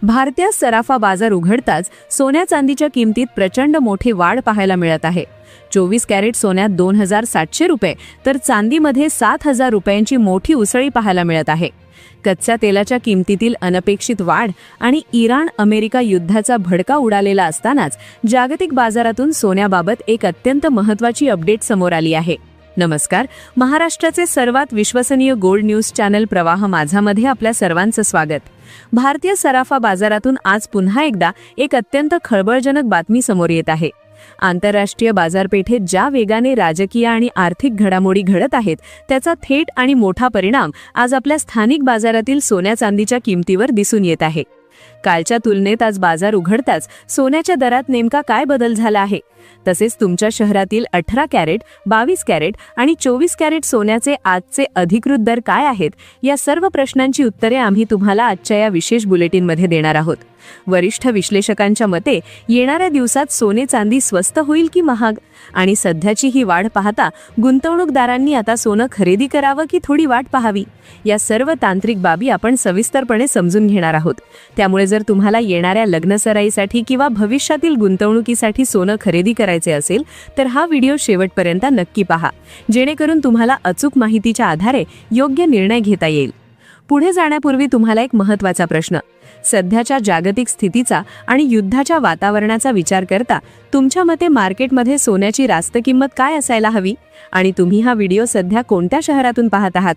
भारतीय सराफा बाजार उघडताच सोन्या चांदीच्या किमतीत प्रचंड मोठी वाढ पाहायला मिळत आहे। 24 कॅरेट सोन्यात 2700 रुपये तर चांदीमध्ये 7000 रुपयांची मोठी उसळी पाहायला मिळत आहे। कच्च्या तेलाच्या किमतीतील अनपेक्षित वाढ आणि इराण अमेरिका युद्धाचा भडका उडालेला असतानाच जागतिक बाजारातून सोन्याबाबत एक अत्यंत महत्त्वाची अपडेट समोर आली आहे। नमस्कार, महाराष्ट्राचे सर्वात विश्वसनीय गोल्ड न्यूज चॅनल प्रवाह माझामध्ये आपल्या सर्वांचं स्वागत। भारतीय सराफा बाजारातून आज पुन्हा एकदा एक अत्यंत खळबळजनक बातमी समोर येत आहे। आंतरराष्ट्रीय बाजारपेठेत ज्या वेगाने राजकीय आणि आर्थिक घडामोडी घडत आहेत त्याचा थेट आणि मोठा परिणाम आज आपल्या स्थानिक बाजारातील सोन्या चांदीच्या किमतीवर दिसून येत आहे। कालच्या तुलनेत आज बाजार उघडताच सोन्याच्या दरात नेमका काय बदल झाला आहे, तसेच तुमच्या शहरातील 18 कॅरेट, 22 कॅरेट आणि 24 कॅरेट सोन्याचे आजचे अधिकृत दर काय आहेत, या सर्व प्रश्नांची उत्तरे आम्ही तुम्हाला आजच्या या विशेष बुलेटिनमध्ये देणार आहोत। वरिष्ठ विश्लेषकांच्या मते येणाऱ्या दिवसात सोने चांदी स्वस्त होईल की महाग, आणि सध्याची ही वाढ पाहता गुंतवणूकदारांनी आता सोनं खरेदी करावं की थोडी वाट पाहावी, या सर्व तांत्रिक बाबी आपण सविस्तरपणे समजून घेणार आहोत। त्यामुळे जर तुम्हाला येणाऱ्या लग्नसराईसाठी किंवा भविष्यातील गुंतवणुकीसाठी सोनं खरेदी करायचे असेल तर हा व्हिडिओ शेवटपर्यंत नक्की पहा, जेणेकरून तुम्हाला अचूक माहितीच्या आधारे योग्य निर्णय घेता येईल। पुढे जाण्यापूर्वी तुम्हाला एक महत्त्वाचा प्रश्न, सध्याच्या जागतिक स्थितीचा आणि युद्धाच्या वातावरणाचा विचार करता तुमच्या मते मार्केटमध्ये सोन्याची रास्त किंमत काय असायला हवी, आणि तुम्ही हा व्हिडिओ सध्या कोणत्या शहरातून पाहत आहात?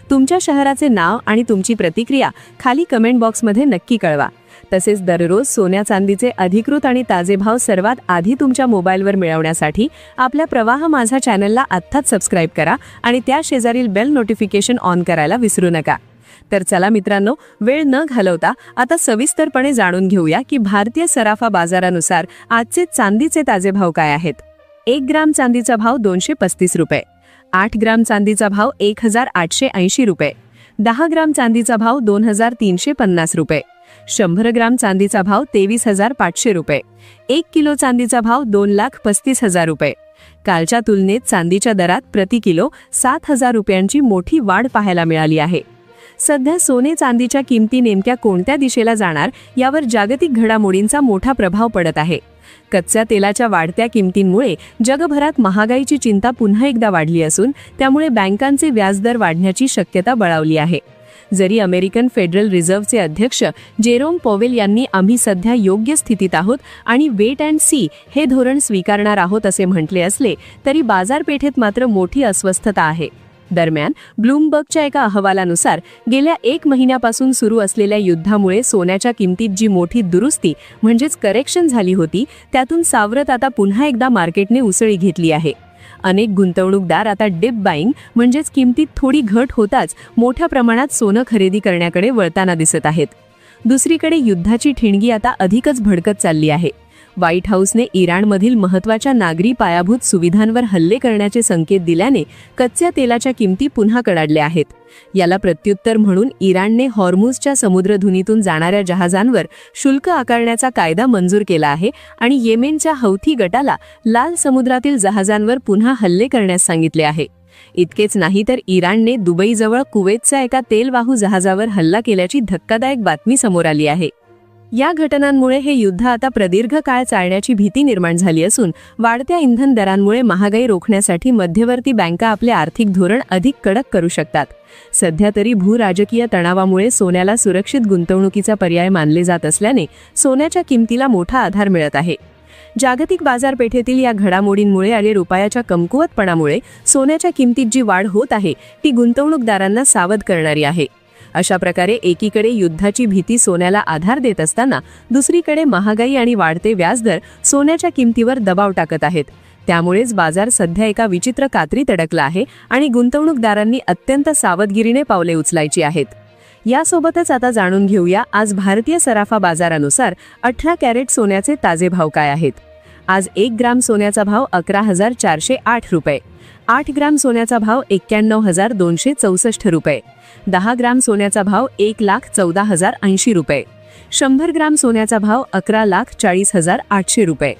तुमच्या शहराचे नाव आणि तुमची प्रतिक्रिया खाली कमेंट बॉक्समध्ये नक्की कळवा। तसेच दररोज सोन्या चांदीचे अधिकृत आणि ताजे भाव सर्वात आधी तुमच्या मोबाईलवर मिळवण्यासाठी आपल्या प्रवाह माझा चॅनलला आत्ताच सबस्क्राईब करा आणि त्या शेजारील बेल नोटिफिकेशन ऑन करायला विसरू नका। तर चला मित्रांनो, वेळ न घालवता आता सविस्तरपणे जाणून घेऊया की भारतीय सराफा बाजारानुसार आजचे चांदीचे ताजे भाव काय आहेत। 1 ग्राम चांदीचा भाव 235 रुपये, 8 ग्राम चांदीचा भाव 1880 रुपये, 10 ग्राम चांदीचा भाव 2350 रुपये, 100 ग्राम चांदीचा भाव 23500 रुपये, 1 किलो चांदीचा भाव 2,35,000 रुपये। कालच्या तुलनेत चांदीच्या दरात प्रति किलो 7000 रुपयांची मोठी वाढ पाहायला मिळाली आहे। सध्या सोने चांदीच्या किमती नेमक्या कोणत्या दिशेला जाणार यावर जागतिक घडामोडींचा मोठा प्रभाव पडत आहे। कच्च्या तेलाच्या वाढत्या किमतींमुळे जगभरात महागाईची चिंता पुन्हा एकदा वाढली असून त्यामुळे बँकांचे व्याजदर वाढण्याची शक्यता बळावली आहे। जरी अमेरिकन फेडरल रिझर्व्हचे अध्यक्ष जेरोम पॉवेल यांनी आम्ही सध्या योग्य स्थितीत आहोत आणि वेट अँड सी हे धोरण स्वीकारणार आहोत असे म्हटले असले तरी बाजारपेठेत मात्र मोठी अस्वस्थता आहे। दरम्यान ब्लूमबर्गच्या एका अहवालानुसार गेल्या 1 महिन्यापासून सुरू असलेल्या युद्धामुळे सोन्याच्या किमतीत जी मोठी दुरुस्ती म्हणजेच करेक्शन झाली होती त्यातून सावरत आता पुन्हा एकदा मार्केटने उसळी घेतली आहे। अनेक गुंतवणूकदार आता डिप बाईंग म्हणजेच किमतीत थोडी घट होताच मोठ्या प्रमाणात सोनं खरेदी करण्याकडे वळताना दिसत आहेत। दुसरीकडे युद्धाची ठिणगी आता अधिकच भडकत चालली आहे। व्हाईट हाऊसने इराणमधील महत्त्वाच्या नागरी पायाभूत सुविधांवर हल्ले करण्याचे संकेत दिल्याने कच्च्या तेलाच्या किमती पुन्हा कडाडल्या आहेत। याला प्रत्युत्तर म्हणून इराणने हॉर्मुझच्या समुद्रधुनीतून जाणाऱ्या जहाजांवर शुल्क आकारण्याचा कायदा मंजूर केला आहे आणि येमेनच्या हौथी गटाला लाल समुद्रातील जहाजांवर पुन्हा हल्ले करण्यास सांगितले आहे। इतकेच नाही तर इराणने दुबईजवळ कुवेतच्या एका तेलवाहू जहाजावर हल्ला केल्याची धक्कादायक बातमी समोर आली आहे। या घटनांमुळे हे युद्ध आता प्रदीर्घ काळ चालण्याची भीती निर्माण झाली असून वाढत्या इंधन दरांमुळे महागाई रोखण्यासाठी मध्यवर्ती बँका आपले आर्थिक धोरण अधिक कडक करू शकतात। सध्या तरी भूराजकीय तणावामुळे सोन्याला सुरक्षित गुंतवणुकीचा पर्याय मानले जात असल्याने सोन्याच्या किमतीला मोठा आधार मिळत आहे। जागतिक बाजारपेठेतील या घडामोडींमुळे आणि रुपयाच्या कमकुवतपणामुळे सोन्याच्या किमतीत जी वाढ होत आहे ती गुंतवणूकदारांना सावध करणारी आहे। अशा प्रकारे एकीकडे युद्धाची भीती सोन्याला आधार देत असताना दुसरीकडे महागाई आणि वाढते व्याजदर सोन्याच्या किमतीवर दबाव टाकत आहेत। त्यामुळेच बाजार सध्या एका विचित्र कात्रीत अडकला आहे आणि गुंतवणूकदारांनी अत्यंत सावधगिरीने पावले उचलायची आहेत। यासोबतच आता जाणून घेऊया आज भारतीय सराफा बाजारानुसार 18 कॅरेट सोन्याचे ताजे भाव काय आहेत। आज 1 ग्राम सोन्याचा भाव 11,408 रुपये, 8 ग्राम सोन्याचा भाव 91,264 रुपये, 10 ग्राम सोन्याचा भाव 1,14,080 रुपये, 100 ग्राम सोन्याचा भाव 11,40,800 रुपये।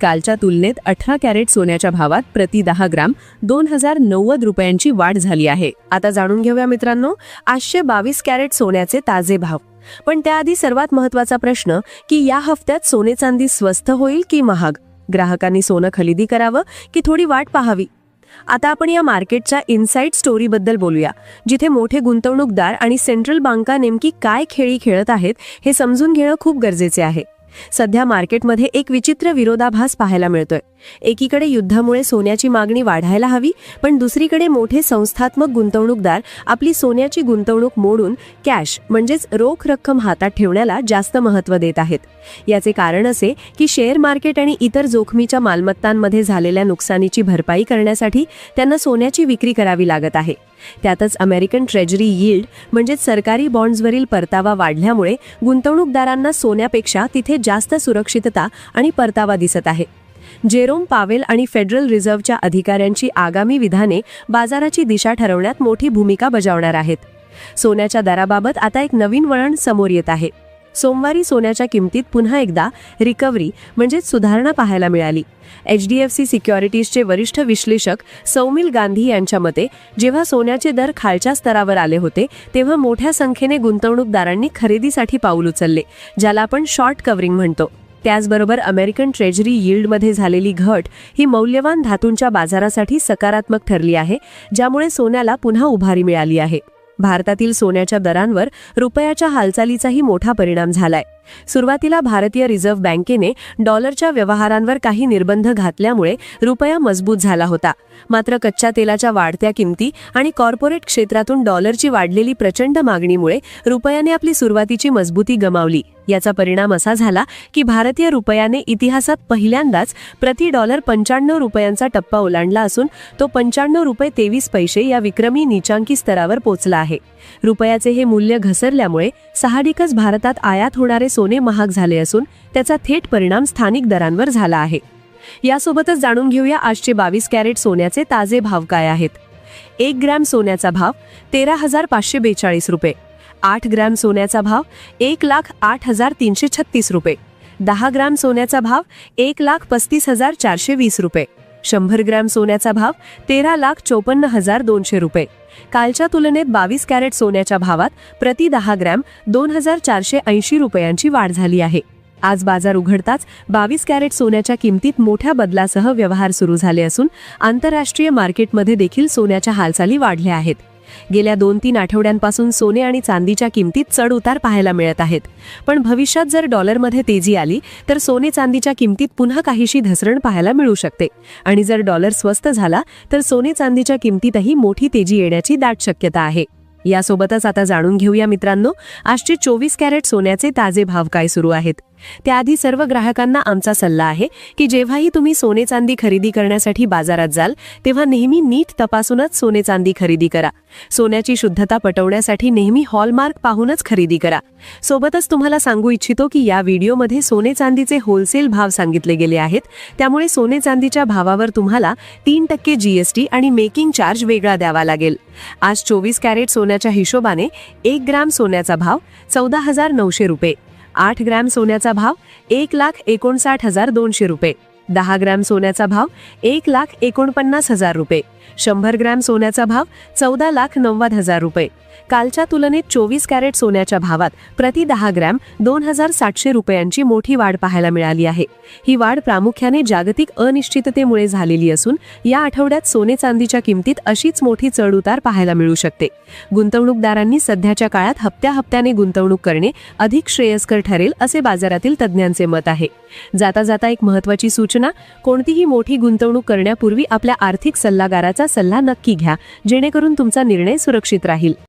कालच्या तुलनेत 18 कॅरेट सोन्याच्या भावात प्रति 10 ग्राम 2090 रुपयांची वाढ झाली आहे। आता जाणून घेऊया मित्रांनो आजचे 22 कॅरेट सोन्याचे ताजे भाव। पण त्याआधी सर्वात महत्त्वाचा प्रश्न की या हफ्त्यात सोने चांदी स्वस्त होईल की महाग? ग्राहकांनी सोनं खरेदी करावं की थोडी वाट पाहावी? आता आपण या मार्केटच्या इनसाइड स्टोरीबद्दल बोलूया, जिथे मोठे गुंतवणूकदार आणि सेंट्रल बँका नेमकी काय खेळी खेळत आहेत हे समजून घेणं खूप गरजेचे आहे. सध्या मार्केटमध्ये एक विचित्र विरोधाभास पाहायला मिळतोय. एकीकडे युद्धामुळे सोन्याची मागणी वाढायला हवी, पण दुसरीकडे मोठे संस्थात्मक गुंतवणूकदार आपली सोन्याची गुंतवणूक मोडून कॅश म्हणजेच रोख रक्कम हातात ठेवण्याला जास्त महत्त्व देत आहेत. याचे कारण असे की शेअर मार्केट आणि इतर जोखमीच्या मालमत्तांमध्ये झालेल्या नुकसानीची भरपाई करण्यासाठी त्यांना सोन्याची विक्री करावी लागत आहे. त्यातच अमेरिकन ट्रेजरी यील्ड म्हणजेच सरकारी बॉन्ड्सवरील परतावा वाढल्यामुळे गुंतवणूकदारांना सोन्यापेक्षा तिथे जास्त सुरक्षितता आणि परतावा दिसत आहे. जेरोम पावेल आणि फेडरल रिझर्व्हच्या अधिकाऱ्यांची आगामी विधाने बाजाराची दिशा ठरवण्यात मोठी भूमिका बजावणार आहेत. सोन्याच्या दराबाबत आता एक नवीन वळण समोर येत आहे. सोमवारी सोन्याच्या किमतीत पुन्हा एकदा रिकव्हरी म्हणजेच सुधारणा पाहायला मिळाली. HDFC सिक्युरिटीजचे वरिष्ठ विश्लेषक सौमिल गांधी यांच्या मते जेव्हा सोन्याचे दर खालच्या स्तरावर आले होते तेव्हा मोठ्या संख्येने गुंतवणूकदारांनी खरेदीसाठी पाऊल उचलले, ज्याला आपण शॉर्ट कव्हरिंग म्हणतो. त्याचबरोबर अमेरिकन ट्रेजरी यील्डमध्ये झालेली घट ही मौल्यवान धातूंच्या बाजारासाठी सकारात्मक ठरली आहे, ज्यामुळे सोन्याला पुन्हा उभारी मिळाली आहे. भारतातील सोन्याच्या दरांवर रुपयाच्या हालचालीचाही मोठा परिणाम झालाय. सुरुवातीला भारतीय रिझर्व्ह बँकेने डॉलरच्या व्यवहारांवर काही निर्बंध घातल्यामुळे रुपया मजबूत झाला होता. मात्र कच्च्या तेलाच्या वाढत्या किमती आणि कॉर्पोरेट क्षेत्रातून डॉलरची वाढलेली प्रचंड मागणीमुळे रुपयाने आपली सुरुवातीची मजबूती गमावली. याचा परिणाम असा झाला की भारतीय रुपयाने इतिहासात पहिल्यांदाच प्रति डॉलर 95 रुपयांचा टप्पा ओलांडला असून तो 95 रुपये 23 पैसे या विक्रमी नीचांकी स्तरावर पोहोचला आहे. रुपयाचे हे मूल्य घसरल्यामुळे साहजिकच भारतात आयात होणारे सोने महाग झाले असून त्याचा थेट परिणाम स्थानिक दरांवर झाला आहे. यासोबतच जाणून घेऊया आजचे 22 कॅरेट सोन्याचे ताजे भाव काय आहेत. 1 ग्रॅम सोन्याचा भाव 13,542 रुपये. 8 ग्रॅम सोन्याचा भाव 1,08,336 रुपये. 10 ग्रॅम सोन्याचा भाव 1,35,420 रुपये. 100 ग्रॅम सोन्याचा भाव 13,54,200 रुपये. कालच्या तुलनेत 22 कॅरेट सोन्याच्या भावात प्रति 10 ग्रॅम 2,480 रुपयांची वाढ झाली आहे. आज बाजार उघडताच 22 कॅरेट सोन्याच्या किमतीत मोठ्या बदलासह व्यवहार सुरू झाले असून आंतरराष्ट्रीय मार्केटमध्ये देखील सोन्याच्या हालचाली वाढल्या आहेत. गेल्या 2-3 आठवड्यांपासून सोने आणि चांदीच्या किमतीत चढ उतार पाहायला मिळत आहेत. पण भविष्यात जर डॉलरमध्ये तेजी आली तर सोने चांदीच्या किमतीत पुन्हा काहीशी घसरण पाहायला मिळू शकते. आणि जर डॉलर स्वस्त झाला तर सोने चांदीच्या किमतीतही मोठी तेजी येण्याची दाट शक्यता आहे. यासोबतच आता जाणून घेऊया मित्रांनो, आजचे 24 कॅरेट सोन्याचे ताजे भाव काय सुरू आहेत. त्याआधी सर्व ग्राहकांना आमचा सल्ला आहे की जेव्हाही तुम्ही सोने चांदी खरेदी करण्यासाठी बाजारात जाल तेव्हा नेहमी नीट तपासूनच सोने चांदी खरेदी करा. सोन्याची शुद्धता पटवण्यासाठी नेहमी हॉलमार्क पाहूनच खरेदी करा. सोबतच तुम्हाला सांगू इच्छितो की या व्हिडिओमध्ये सोने चांदीचे होलसेल भाव सांगितले गेले आहेत, त्यामुळे सोने चांदीच्या भावावर तुम्हाला 3% GST आणि मेकिंग चार्ज वेगळा द्यावा लागेल. आज 24 कॅरेट सोन्याच्या हिशोबाने 1 ग्रॅम सोन्याचा भाव 14,900 रुपये. 8 ग्रॅम सोन्याचा भाव 1,59,200 रुपये. 10 ग्रॅम सोन्याचा भाव 1,49,000 रुपये. 100 ग्रॅम सोन्याचा भाव 14,90,000 रुपये. कालच्या तुलनेत 24 कॅरेट सोन्याच्या भावात प्रति 10 ग्रॅम 2,700 रुपयांची मोठी वाढ पाहायला मिळाली आहे. ही वाढ प्रामुख्याने जागतिक अनिश्चिततेमुळे झालेली असून या आठवड्यात सोने चांदीच्या किमतीत अशीच मोठी चढउतार पाहायला मिळू शकते. गुंतवणूकदारांनी सध्याच्या काळात हप्त्याहप्त्याने गुंतवणूक करणे अधिक श्रेयस्कर ठरेल असे बाजारातील तज्ज्ञांचे मत आहे. जाता जाता एक महत्त्वाची सूचना, कोणतीही मोठी गुंतवणूक करण्यापूर्वी आपल्या आर्थिक सल्लागाराचा सल्ला नक्की घ्या, जेणेकरून तुमचा निर्णय सुरक्षित राहील.